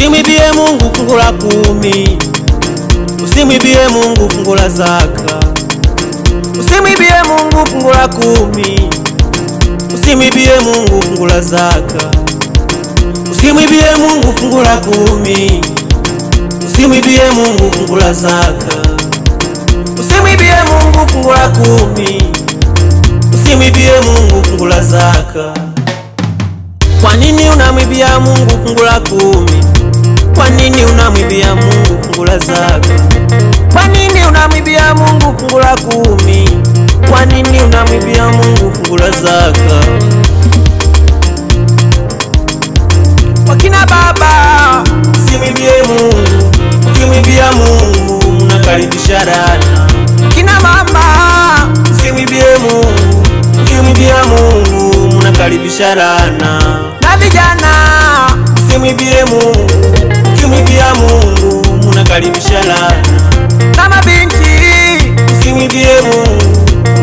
Usimwibie Mungu fungu la 10. Usimwibie Mungu fungu la zaka. Usimwibie Mungu fungu la 10. Usimwibie Mungu fungu la zaka. Usimwibie Mungu fungu la 10. Usimwibie Mungu fungu la zaka. Usimwibie Mungu fungu la 10. Usimwibie Mungu fungu la zaka. Kwa nini unamwibia Mungu fungu la 10? Kwa nini unamwibia Mungu fungu la zaka? Kwa nini unamwibia Mungu fungu la 10? Kwa nini unamwibia Mungu fungu la zaka? Wakina baba, usimwibie Mungu. Ukimwibia Mungu mnakaribisha laana. Kina mama, usimwibie Mungu. Ukimwibia Mungu mnakaribisha laana. Na vijana, usimwibie Mungu. Ukimwibia Mungu mnakaribisha laana. Na mabinti, usimwibie Mungu.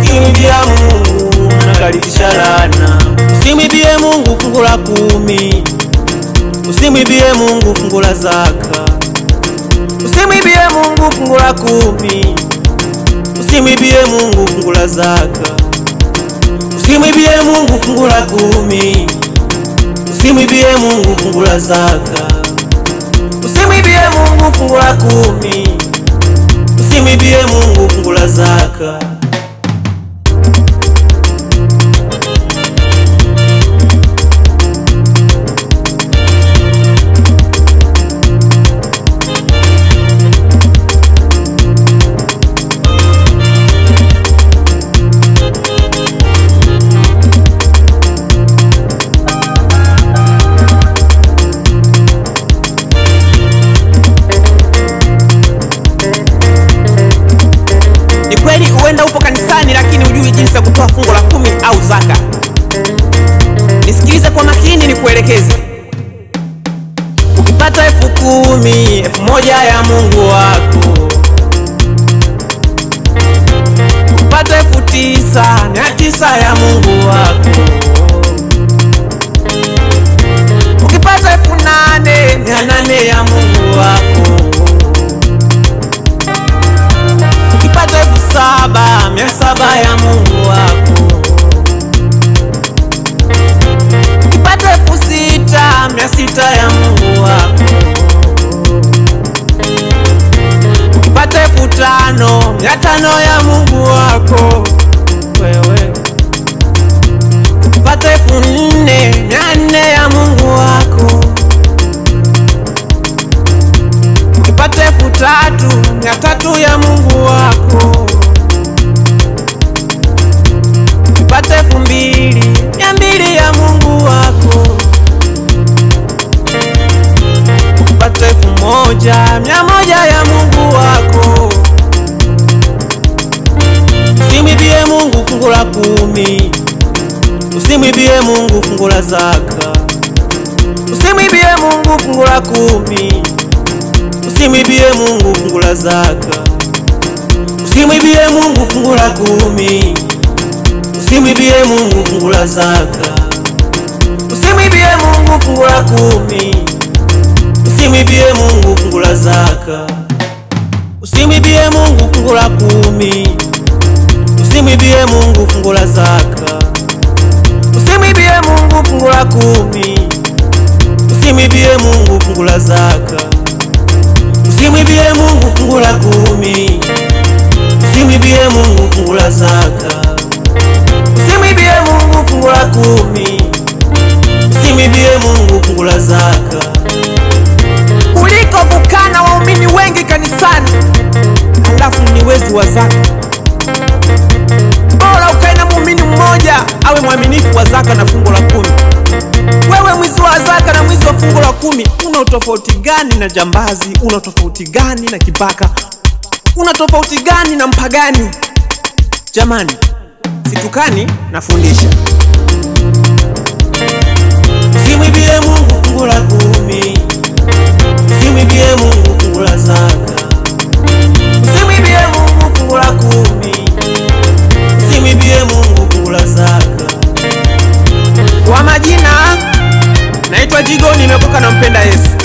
Ukimwibia Mungu mnakaribisha laana. Usimwibie Mungu fungu la 10. Usimwibie Mungu fungu la zaka. Usimwibie Mungu fungu la 10. Usimwibie Mungu fungu la zaka. Usimwibie Mungu fungu la 10. Usimwibie Mungu fungu la zaka. Usimwibie Mungu fungu la 10. Usimwibie Mungu fungu la zaka. Kweli uenda upo kanisani lakini hujui jinsi ya kutoa fungu la 10 au zaka. Nisikilize kwa makini nikuelekeze. Ukipata 10,000, 1,000 ya Mungu wako. Ukipata 9,900 ya Mungu wako. Ukipata 8,800 ya Mungu wako. Ukipata 7,700 ya Mungu wako. Ukipata 6,600 ya Mungu wako. Ukipata 5,500 ya Mungu wako wewe. Ukipata 4,400 ya Mungu wako. Ukipata 3,300 ya Mungu wako. Ukipata 2,200 ya Mungu wako. Ukipata 1,100 ya Mungu wako. Usimwibie Mungu fungu la 10. Usimwibie Mungu fungu la zaka. Usimwibie Mungu fungu la 10. Usimwibie Mungu fungu la zaka. Usimwibie Mungu fungu la 10. Usimwibie Mungu fungu la zaka. Usimwibie Mungu fungu la 10. Usimwibie Mungu fungu la zaka. Usimwibie Mungu fungu la 10. Usimwibie Mungu fungu la zaka. Usimwibie Mungu fungu la 10. Usimwibie Mungu fungu la zaka. Usimwibie Mungu fungu la 10. Usimwibie Mungu fungu la zaka. Usimwibie Mungu fungu la 10. Usimwibie Mungu fungu la zaka. Kuliko kukana waumini wengi kanisani halafu ni wezi wa zaka, bora ukae na muumini mmoja awe mwaminifu wa zaka na fungu la 10. Wewe mwizi wa zaka na mwizi wa fungu la 10, una utofauti gani na jambazi? Una utofauti gani na kibaka? Una tofauti gani na mpagani? Jamani, situkani, nafundisha. Usimwibie Mungu fungu la 10. Usimwibie Mungu fungu la zaka. Usimwibie Mungu fungu la 10. Usimwibie Mungu fungu la zaka. Kwa majina naitwa Jigo, nimetoka na Mpenda Yesu.